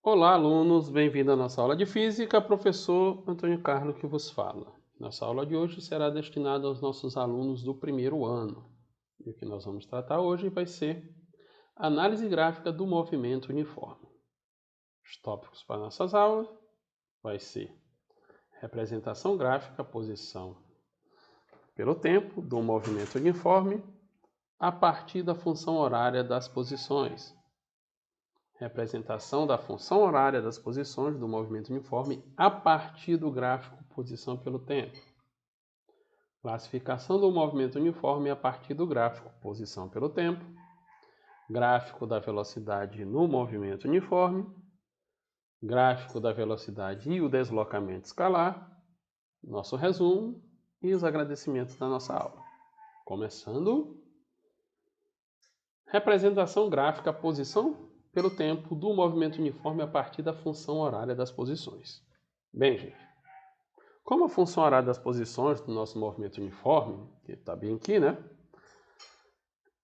Olá, alunos, bem-vindo à nossa aula de Física, professor Antônio Carlos que vos fala. Nossa aula de hoje será destinada aos nossos alunos do primeiro ano. E o que nós vamos tratar hoje vai ser análise gráfica do movimento uniforme. Os tópicos para nossas aulas vai ser representação gráfica, posição pelo tempo do movimento uniforme a partir da função horária das posições. Representação da função horária das posições do movimento uniforme a partir do gráfico posição pelo tempo. Classificação do movimento uniforme a partir do gráfico posição pelo tempo. Gráfico da velocidade no movimento uniforme. Gráfico da velocidade e o deslocamento escalar. Nosso resumo e os agradecimentos da nossa aula. Começando. Representação gráfica posição pelo tempo do movimento uniforme a partir da função horária das posições. Bem, gente, como a função horária das posições do nosso movimento uniforme, que está bem aqui, né?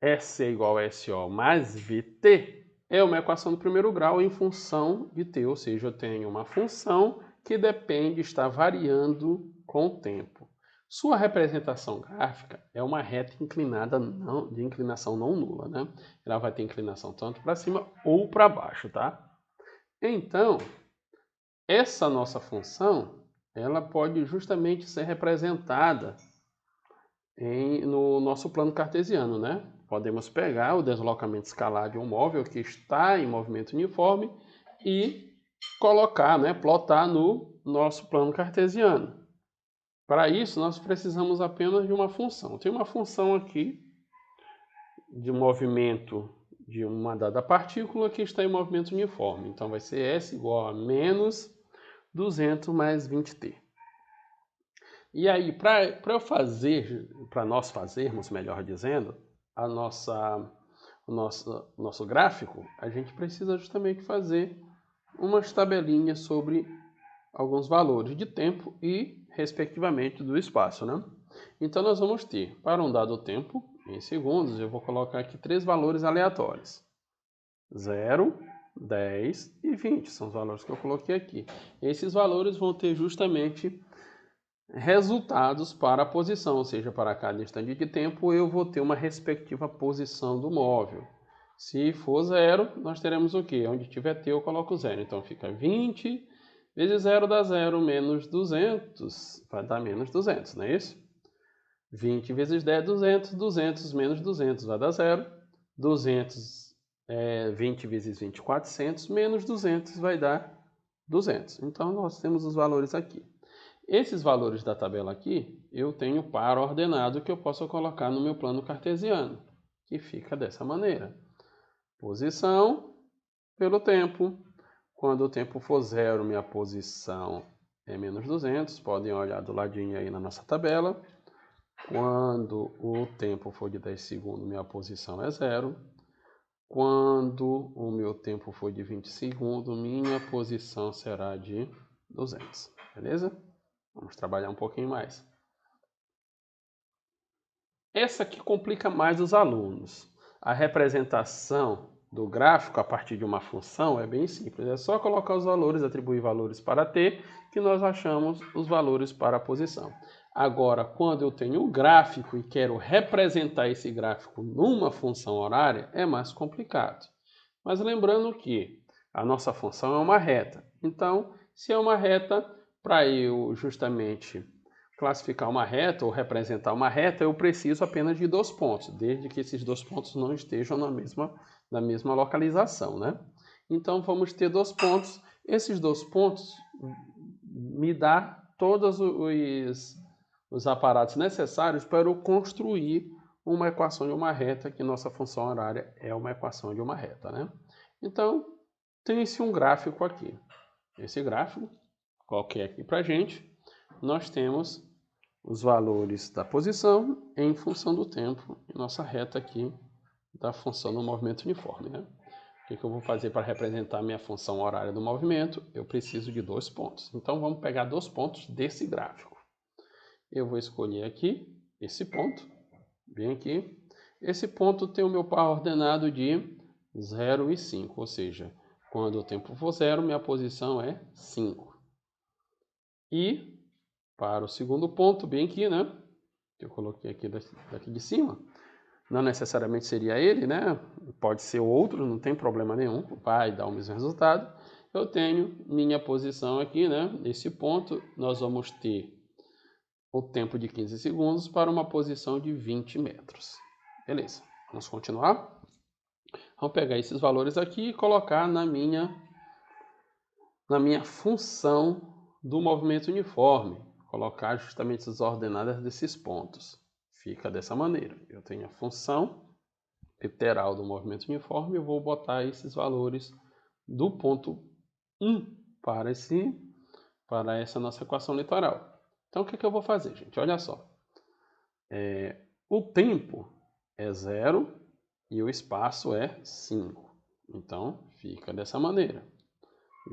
S é igual a SO mais VT, é uma equação do primeiro grau em função de T, ou seja, eu tenho uma função que depende, está variando com o tempo. Sua representação gráfica é uma reta inclinada de inclinação não nula, né? Ela vai ter inclinação tanto para cima ou para baixo, tá? Então, essa nossa função, ela pode justamente ser representada no nosso plano cartesiano, né? Podemos pegar o deslocamento escalar de um móvel que está em movimento uniforme e colocar, né, plotar no nosso plano cartesiano. Para isso, nós precisamos apenas de uma função. Tem uma função aqui de movimento de uma dada partícula que está em movimento uniforme. Então, vai ser S igual a menos 200 mais 20t. E aí, para nós fazermos, melhor dizendo, o nosso gráfico, a gente precisa justamente fazer umas tabelinhas sobre alguns valores de tempo e, respectivamente, do espaço, né? Então, nós vamos ter, para um dado tempo, em segundos, eu vou colocar aqui 3 valores aleatórios. 0, 10 e 20, são os valores que eu coloquei aqui. Esses valores vão ter justamente resultados para a posição, ou seja, para cada instante de tempo eu vou ter uma respectiva posição do móvel. Se for 0, nós teremos o quê? Onde tiver t eu coloco 0, então fica 20 vezes 0 dá 0, menos 200, vai dar menos 200, não é isso? 20 vezes 10, 200, 200 menos 200 vai dar 0, 200, 20 vezes 20, 400, menos 200 vai dar 200. Então, nós temos os valores aqui. Esses valores da tabela aqui, eu tenho par ordenado que eu posso colocar no meu plano cartesiano, que fica dessa maneira. Posição pelo tempo. Quando o tempo for 0, minha posição é menos 200. Podem olhar do ladinho aí na nossa tabela. Quando o tempo for de 10 segundos, minha posição é 0. Quando o meu tempo for de 20 segundos, minha posição será de 200. Beleza? Vamos trabalhar um pouquinho mais. Essa aqui complica mais os alunos. A representação do gráfico a partir de uma função é bem simples. É só colocar os valores, atribuir valores para t, que nós achamos os valores para a posição. Agora, quando eu tenho um gráfico e quero representar esse gráfico numa função horária, é mais complicado. Mas lembrando que a nossa função é uma reta. Então, se é uma reta, para eu justamente classificar uma reta ou representar uma reta, eu preciso apenas de 2 pontos, desde que esses 2 pontos não estejam na mesma localização, né? Então, vamos ter 2 pontos. Esses 2 pontos me dá todos os aparatos necessários para eu construir uma equação de uma reta, que nossa função horária é uma equação de uma reta, né? Então, tem-se um gráfico aqui. Esse gráfico, qualquer aqui para a gente, nós temos os valores da posição em função do tempo, e nossa reta aqui da função do movimento uniforme, né? O que eu vou fazer para representar a minha função horária do movimento? Eu preciso de 2 pontos. Então, vamos pegar 2 pontos desse gráfico. Eu vou escolher aqui esse ponto, bem aqui. Esse ponto tem o meu par ordenado de 0 e 5, ou seja, Quando o tempo for 0, minha posição é 5. E para o segundo ponto, bem aqui, né? Que eu coloquei aqui daqui de cima. Não necessariamente seria ele, né? Pode ser outro, não tem problema nenhum. Vai dar o mesmo resultado. Eu tenho minha posição aqui, né? Nesse ponto, nós vamos ter o tempo de 15 segundos para uma posição de 20 metros. Beleza, vamos continuar? Vamos pegar esses valores aqui e colocar na minha função do movimento uniforme. Colocar justamente as ordenadas desses pontos. Fica dessa maneira. Eu tenho a função literal do movimento uniforme, eu vou botar esses valores do ponto 1 para essa nossa equação litoral. Então, o que eu vou fazer, gente? Olha só. O tempo é 0 e o espaço é 5. Então, fica dessa maneira.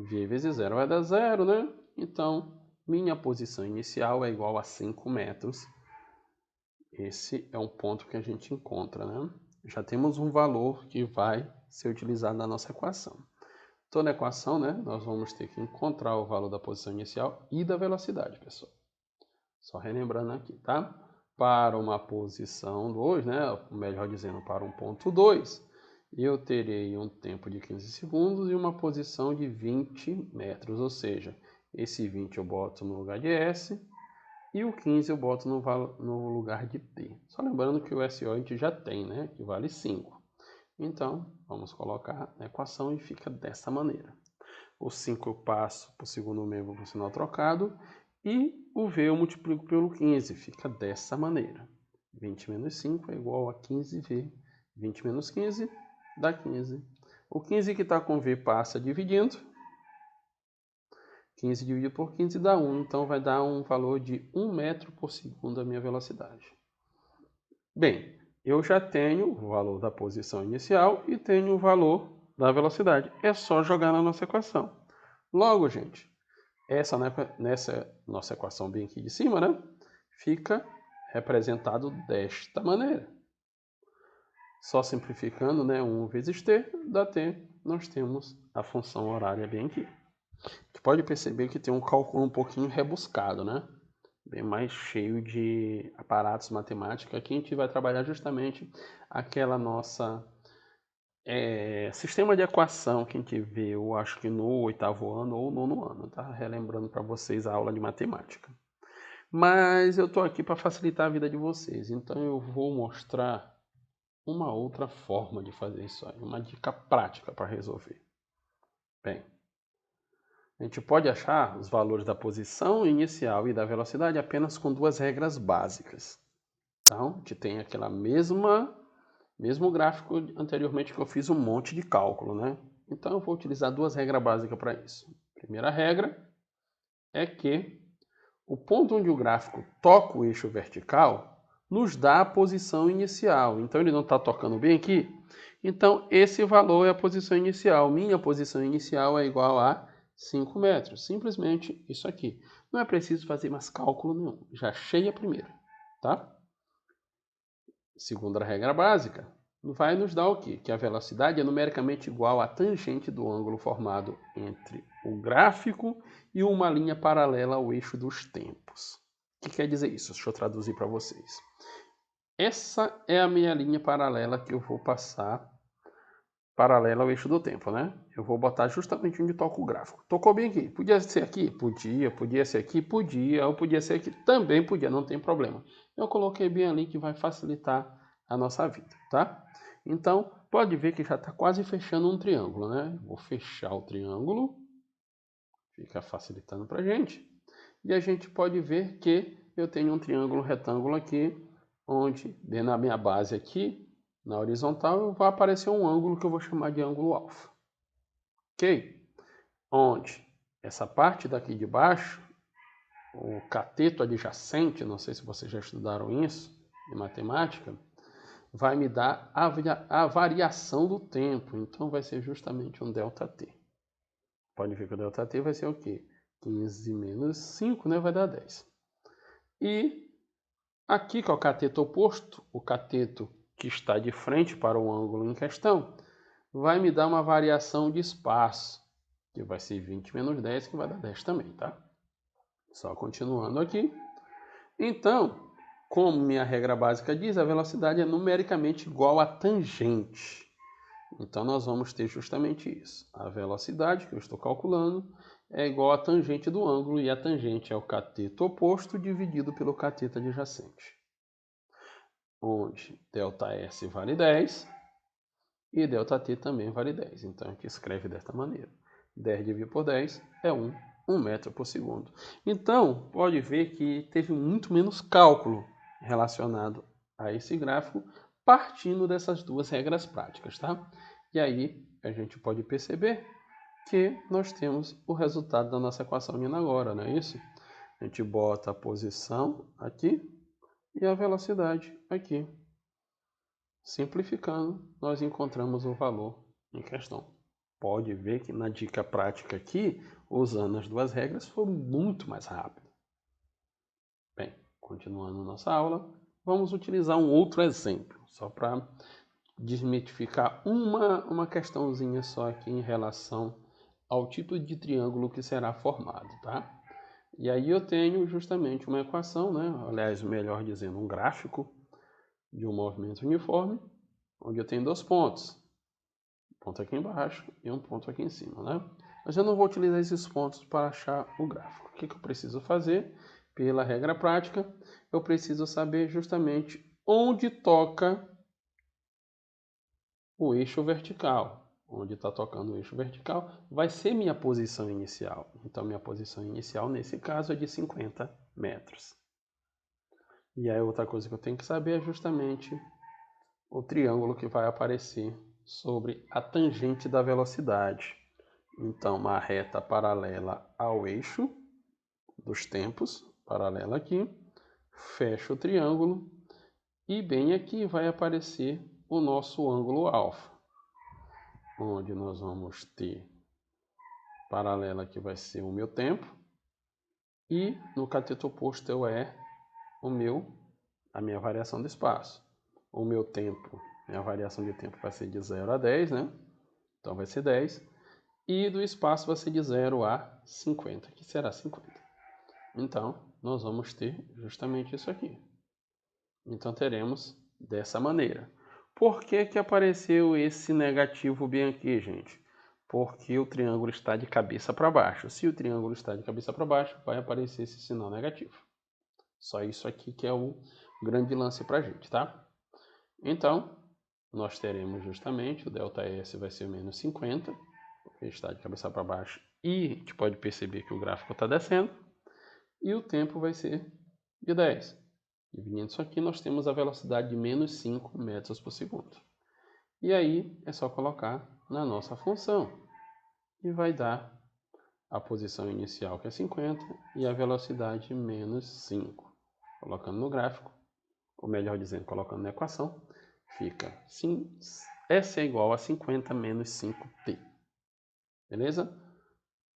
V vezes 0 vai dar 0, né? Então, minha posição inicial é igual a 5 metros. Esse é um ponto que a gente encontra, né? Já temos um valor que vai ser utilizado na nossa equação. Toda equação, né? Nós vamos ter que encontrar o valor da posição inicial e da velocidade, pessoal. Só relembrando aqui, tá? Para uma posição 2, né? Melhor dizendo, para um ponto 2, eu terei um tempo de 15 segundos e uma posição de 20 metros. Ou seja, esse 20 eu boto no lugar de S e o 15 eu boto no lugar de T. Só lembrando que o SO a gente já tem, né? Que vale 5. Então, vamos colocar na equação e fica dessa maneira. O 5 eu passo para o segundo membro com o sinal trocado e o V eu multiplico pelo 15, fica dessa maneira. 20 menos 5 é igual a 15V. 20 menos 15 dá 15. O 15 que está com V passa dividindo. 15 dividido por 15 dá 1, então vai dar um valor de 1 metro por segundo a minha velocidade. Bem, eu já tenho o valor da posição inicial e tenho o valor da velocidade. É só jogar na nossa equação. Logo, gente, nessa nossa equação bem aqui de cima, né, fica representado desta maneira. Só simplificando, né, 1 vezes t dá t, nós temos a função horária bem aqui. Você pode perceber que tem um cálculo um pouquinho rebuscado, né? Bem mais cheio de aparatos matemáticos. Aqui a gente vai trabalhar justamente aquela nossa sistema de equação que a gente vê, eu acho que no 8º ano ou 9º ano, tá? Relembrando para vocês a aula de matemática. Mas eu estou aqui para facilitar a vida de vocês, então eu vou mostrar uma outra forma de fazer isso aí, uma dica prática para resolver. Bem, a gente pode achar os valores da posição inicial e da velocidade apenas com duas regras básicas. Então, a gente tem aquela mesmo gráfico anteriormente que eu fiz um monte de cálculo, né? Então, eu vou utilizar duas regras básicas para isso. A primeira regra é que o ponto onde o gráfico toca o eixo vertical nos dá a posição inicial. Então, ele não está tocando bem aqui. Então, esse valor é a posição inicial. Minha posição inicial é igual a 5 metros. Simplesmente isso aqui. Não é preciso fazer mais cálculo nenhum. Já achei a primeira, tá? Segunda regra básica vai nos dar o quê? Que a velocidade é numericamente igual à tangente do ângulo formado entre o gráfico e uma linha paralela ao eixo dos tempos. O que quer dizer isso? Deixa eu traduzir para vocês. Essa é a minha linha paralela que eu vou passar paralela ao eixo do tempo, né? Eu vou botar justamente onde toca o gráfico. Tocou bem aqui. Podia ser aqui? Podia. Podia ser aqui? Podia. Ou podia ser aqui? Também podia, não tem problema. Eu coloquei bem ali que vai facilitar a nossa vida, tá? Então, pode ver que já está quase fechando um triângulo, né? Vou fechar o triângulo. Fica facilitando para a gente. E a gente pode ver que eu tenho um triângulo retângulo aqui, onde, na minha base aqui, na horizontal, vai aparecer um ângulo que eu vou chamar de ângulo alfa. Ok? Onde essa parte daqui de baixo, o cateto adjacente, não sei se vocês já estudaram isso em matemática, vai me dar a variação do tempo. Então, vai ser justamente um ΔT. Pode ver que o ΔT vai ser o quê? 15 menos 5, né? Vai dar 10. E aqui, que é o cateto oposto, o cateto que está de frente para o ângulo em questão, vai me dar uma variação de espaço, que vai ser 20 menos 10, que vai dar 10 também, tá? Só continuando aqui. Então, como minha regra básica diz, a velocidade é numericamente igual à tangente. Então, nós vamos ter justamente isso. A velocidade que eu estou calculando é igual à tangente do ângulo, e a tangente é o cateto oposto dividido pelo cateto adjacente. Onde ΔS vale 10 e ΔT também vale 10. Então, a gente escreve desta maneira. 10 dividido por 10 é 1 metro por segundo. Então, pode ver que teve muito menos cálculo relacionado a esse gráfico, partindo dessas duas regras práticas, tá? E aí, a gente pode perceber que nós temos o resultado da nossa equação indo agora, não é isso? A gente bota a posição aqui e a velocidade aqui. Simplificando, nós encontramos o valor em questão. Pode ver que na dica prática aqui, usando as duas regras, foi muito mais rápido. Bem, continuando nossa aula, vamos utilizar um outro exemplo, só para desmitificar uma questãozinha só aqui em relação ao tipo de triângulo que será formado, tá? E aí eu tenho justamente uma equação, né? Aliás, melhor dizendo, um gráfico de um movimento uniforme, onde eu tenho dois pontos. Um ponto aqui embaixo e um ponto aqui em cima, né? Mas eu não vou utilizar esses pontos para achar o gráfico. O que eu preciso fazer? Pela regra prática, eu preciso saber justamente onde toca o eixo vertical. Onde está tocando o eixo vertical vai ser minha posição inicial. Então, minha posição inicial, nesse caso, é de 50 metros. E aí, outra coisa que eu tenho que saber é justamente o triângulo que vai aparecer sobre a tangente da velocidade. Então, uma reta paralela ao eixo dos tempos, paralela aqui, fecha o triângulo e bem aqui vai aparecer o nosso ângulo alfa, onde nós vamos ter paralela que vai ser o meu tempo e no cateto oposto é a minha variação do espaço. O meu tempo, minha variação de tempo vai ser de 0 a 10, né? Então vai ser 10. E do espaço vai ser de 0 a 50, que será 50. Então, nós vamos ter justamente isso aqui. Então, teremos dessa maneira. Por que que apareceu esse negativo bem aqui, gente? Porque o triângulo está de cabeça para baixo. Se o triângulo está de cabeça para baixo, vai aparecer esse sinal negativo. Só isso aqui que é o grande lance para a gente, tá? Então, nós teremos justamente o ΔS vai ser menos 50, porque está de cabeça para baixo e a gente pode perceber que o gráfico está descendo. E o tempo vai ser de 10. Dividindo isso aqui, nós temos a velocidade de menos 5 metros por segundo. E aí é só colocar na nossa função e vai dar a posição inicial, que é 50, e a velocidade menos 5. Colocando no gráfico, ou melhor dizendo, colocando na equação, fica S é igual a 50 menos 5t. Beleza?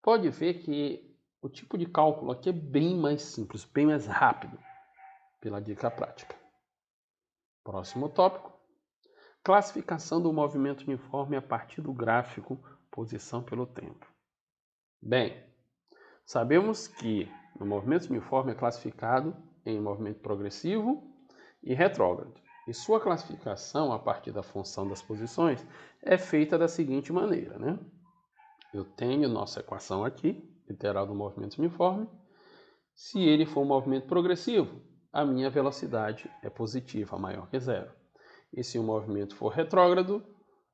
Pode ver que o tipo de cálculo aqui é bem mais simples, bem mais rápido, pela dica prática. Próximo tópico. Classificação do movimento uniforme a partir do gráfico posição pelo tempo. Bem, sabemos que o movimento uniforme é classificado em movimento progressivo e retrógrado. E sua classificação a partir da função das posições é feita da seguinte maneira, né? Eu tenho nossa equação aqui, literal do movimento uniforme. Se ele for um movimento progressivo, a minha velocidade é positiva, maior que zero. E se o movimento for retrógrado,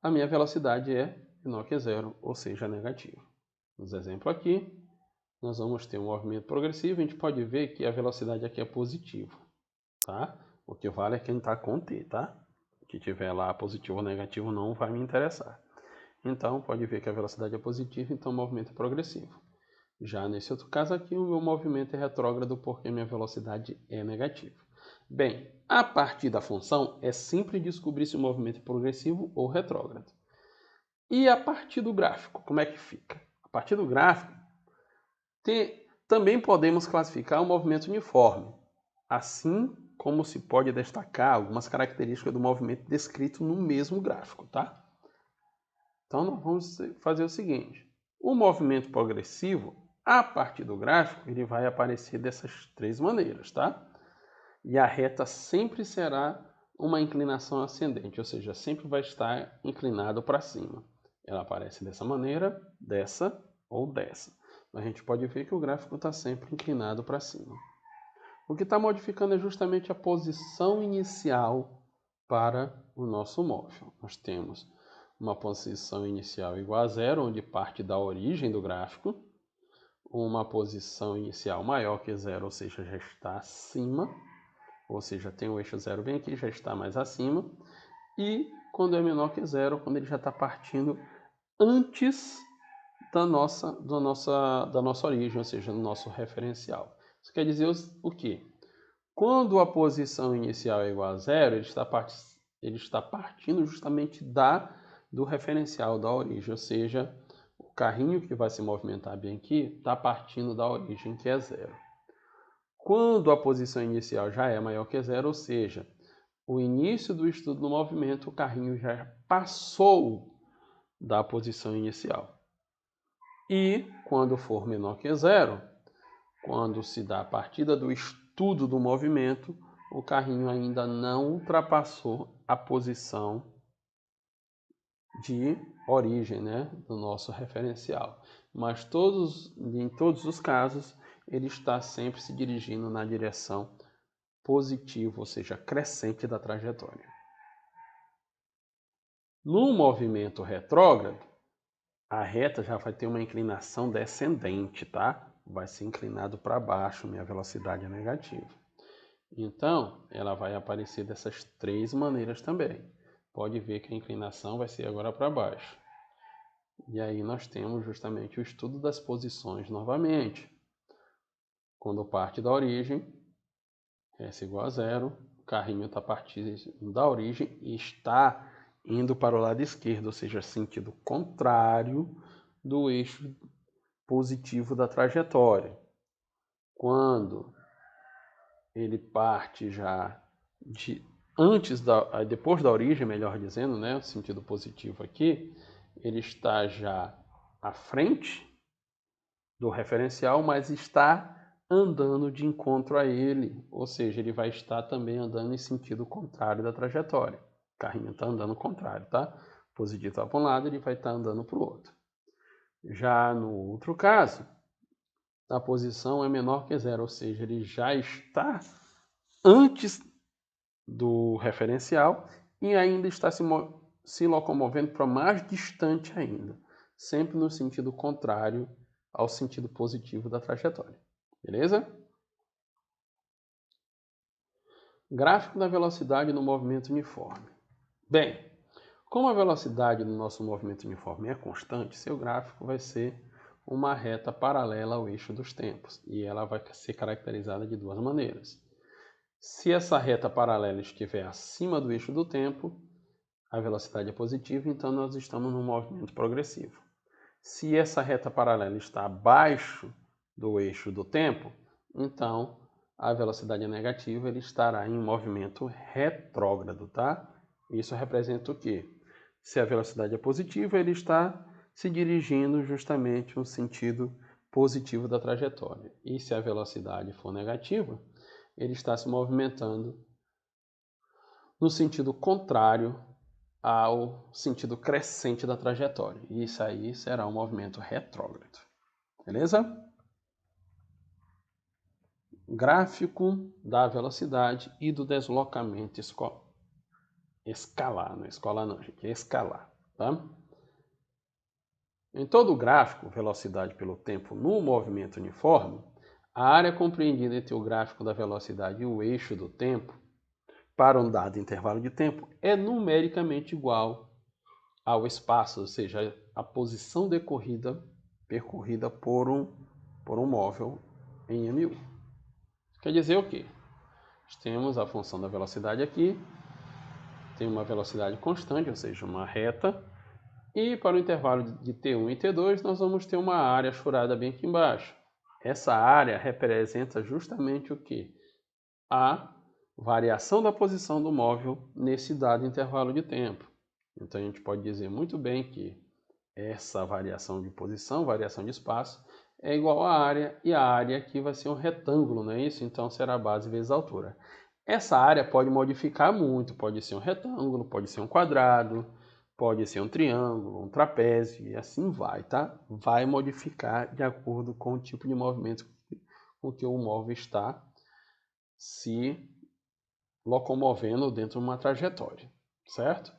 a minha velocidade é menor que zero, ou seja, negativa. Nos exemplos aqui, nós vamos ter um movimento progressivo, a gente pode ver que a velocidade aqui é positiva, tá? O que vale é quem está com T, tá? O que tiver lá positivo ou negativo não vai me interessar. Então, pode ver que a velocidade é positiva, então o movimento é progressivo. Já nesse outro caso aqui, o meu movimento é retrógrado porque minha velocidade é negativa. Bem, a partir da função, é simples descobrir se o movimento é progressivo ou retrógrado. E a partir do gráfico, como é que fica? A partir do gráfico, também podemos classificar o movimento uniforme, assim como se pode destacar algumas características do movimento descrito no mesmo gráfico, tá? Então, nós vamos fazer o seguinte. O movimento progressivo, a partir do gráfico, ele vai aparecer dessas três maneiras, tá? E a reta sempre será uma inclinação ascendente, ou seja, sempre vai estar inclinado para cima. Ela aparece dessa maneira, dessa ou dessa. A gente pode ver que o gráfico está sempre inclinado para cima. O que está modificando é justamente a posição inicial para o nosso móvel. Nós temos uma posição inicial igual a zero, onde parte da origem do gráfico, uma posição inicial maior que zero, ou seja, já está acima, ou seja, tem o eixo zero bem aqui, já está mais acima, e quando é menor que zero, quando ele já está partindo antes da nossa origem, ou seja, do nosso referencial. Isso quer dizer o quê? Quando a posição inicial é igual a zero, ele está partindo justamente do referencial, da origem, ou seja, o carrinho que vai se movimentar bem aqui está partindo da origem, que é zero. Quando a posição inicial já é maior que zero, ou seja, o início do estudo do movimento, o carrinho já passou da posição inicial. E quando for menor que zero, quando se dá a partida do estudo do movimento, o carrinho ainda não ultrapassou a posição de origem, né, do nosso referencial. Mas em todos os casos, ele está sempre se dirigindo na direção positiva, ou seja, crescente da trajetória. No movimento retrógrado, a reta já vai ter uma inclinação descendente, tá? Vai ser inclinado para baixo, minha velocidade é negativa. Então, ela vai aparecer dessas três maneiras também. Pode ver que a inclinação vai ser agora para baixo. E aí nós temos justamente o estudo das posições novamente. Quando parte da origem, S igual a zero, o carrinho está partindo da origem e está indo para o lado esquerdo, ou seja, sentido contrário do eixo positivo da trajetória. Quando ele parte já depois da origem, melhor dizendo, né, o sentido positivo aqui, ele está já à frente do referencial, mas está andando de encontro a ele, ou seja, ele vai estar também andando em sentido contrário da trajetória. O carrinho está andando contrário, tá? O positivo está para um lado, ele vai estar andando para o outro. Já no outro caso, a posição é menor que zero, ou seja, ele já está antes do referencial e ainda está se locomovendo para mais distante ainda, sempre no sentido contrário ao sentido positivo da trajetória. Beleza? Gráfico da velocidade no movimento uniforme. Bem, como a velocidade do nosso movimento uniforme é constante, seu gráfico vai ser uma reta paralela ao eixo dos tempos, e ela vai ser caracterizada de duas maneiras. Se essa reta paralela estiver acima do eixo do tempo, a velocidade é positiva, então nós estamos num movimento progressivo. Se essa reta paralela está abaixo do eixo do tempo, então a velocidade é negativa, ele estará em movimento retrógrado, tá? Isso representa o quê? Se a velocidade é positiva, ele está se dirigindo justamente no sentido positivo da trajetória. E se a velocidade for negativa, ele está se movimentando no sentido contrário ao sentido crescente da trajetória. E isso aí será um movimento retrógrado. Beleza? Gráfico da velocidade e do deslocamento escalar. Não é escolar não, gente, é escalar. Tá? Em todo o gráfico, velocidade pelo tempo no movimento uniforme, a área compreendida entre o gráfico da velocidade e o eixo do tempo para um dado intervalo de tempo é numericamente igual ao espaço, ou seja, a posição percorrida por um móvel em MU. Quer dizer o quê? Temos a função da velocidade aqui, tem uma velocidade constante, ou seja, uma reta, e para o intervalo de T1 e T2 nós vamos ter uma área furada bem aqui embaixo. Essa área representa justamente o quê? A variação da posição do móvel nesse dado intervalo de tempo. Então a gente pode dizer muito bem que essa variação de posição, variação de espaço, é igual à área, e a área aqui vai ser um retângulo, não é isso? Então será a base vezes a altura. Essa área pode modificar muito, pode ser um retângulo, pode ser um quadrado, pode ser um triângulo, um trapézio, e assim vai, tá? Vai modificar de acordo com o tipo de movimento com que o móvel está se locomovendo dentro de uma trajetória, certo?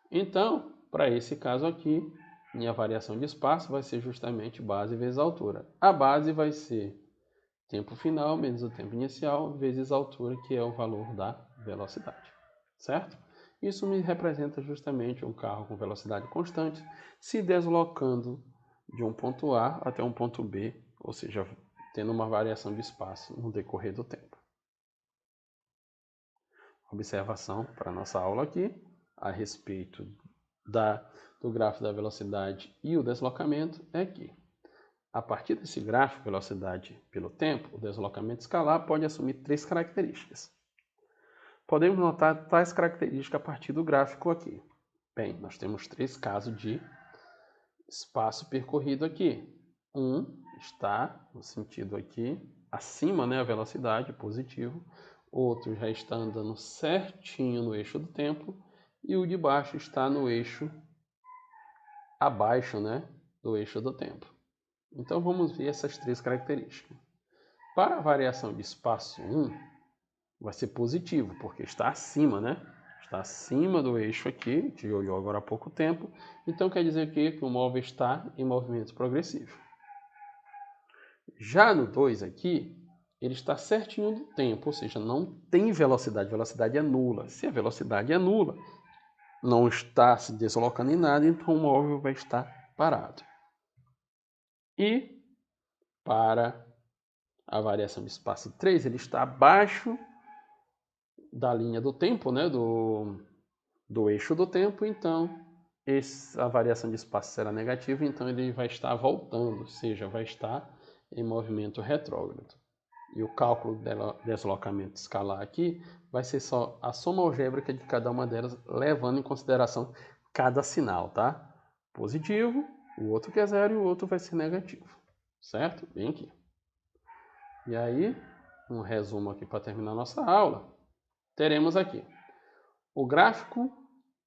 Então, para esse caso aqui, minha variação de espaço vai ser justamente base vezes altura. A base vai ser tempo final menos o tempo inicial vezes a altura, que é o valor da velocidade, certo? Isso me representa justamente um carro com velocidade constante se deslocando de um ponto A até um ponto B, ou seja, tendo uma variação de espaço no decorrer do tempo. Observação para a nossa aula aqui a respeito do gráfico da velocidade e o deslocamento é que, a partir desse gráfico, velocidade pelo tempo, o deslocamento escalar pode assumir três características. Podemos notar tais características a partir do gráfico aqui. Bem, nós temos três casos de espaço percorrido aqui. Um está no sentido aqui, acima, né, a velocidade, positivo. Outro já está andando certinho no eixo do tempo. E o de baixo está no eixo abaixo, né, do eixo do tempo. Então vamos ver essas três características. Para a variação de espaço 1, vai ser positivo, porque está acima, né? Está acima do eixo aqui, a gente olhou agora há pouco tempo. Então quer dizer que o móvel está em movimento progressivo. Já no 2 aqui, ele está certinho do tempo, ou seja, não tem velocidade, velocidade é nula. Se a velocidade é nula, não está se deslocando em nada, então o móvel vai estar parado. E para a variação de espaço 3, ele está abaixo da linha do tempo, né, do eixo do tempo, então a variação de espaço será negativa, então ele vai estar voltando, ou seja, vai estar em movimento retrógrado. E o cálculo do deslocamento escalar aqui vai ser só a soma algébrica de cada uma delas, levando em consideração cada sinal, tá? Positivo, o outro que é zero e o outro vai ser negativo, certo? Bem aqui. E aí, um resumo aqui para terminar nossa aula, teremos aqui o gráfico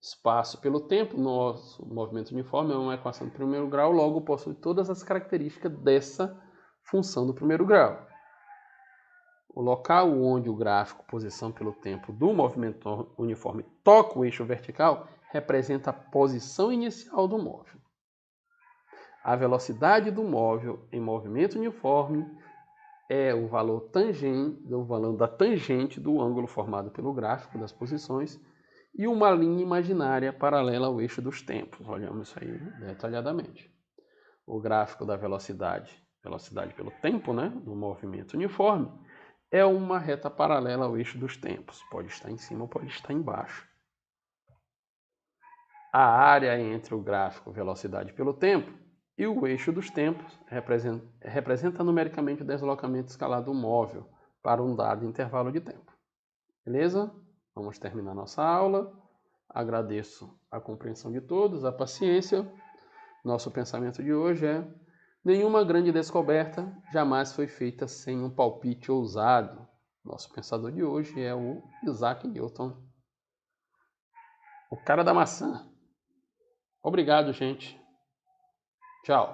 espaço pelo tempo, nosso movimento uniforme é uma equação do primeiro grau, logo possui todas as características dessa função do primeiro grau. O local onde o gráfico posição pelo tempo do movimento uniforme toca o eixo vertical representa a posição inicial do móvel. A velocidade do móvel em movimento uniforme é o valor da tangente do ângulo formado pelo gráfico das posições e uma linha imaginária paralela ao eixo dos tempos. Olhamos isso aí detalhadamente. O gráfico da velocidade pelo tempo, né, do movimento uniforme, é uma reta paralela ao eixo dos tempos. Pode estar em cima ou pode estar embaixo. A área entre o gráfico velocidade pelo tempo e o eixo dos tempos representa numericamente o deslocamento escalar do móvel para um dado intervalo de tempo. Beleza? Vamos terminar nossa aula. Agradeço a compreensão de todos, a paciência. Nosso pensamento de hoje é: nenhuma grande descoberta jamais foi feita sem um palpite ousado. Nosso pensador de hoje é o Isaac Newton, o cara da maçã. Obrigado, gente. Tchau.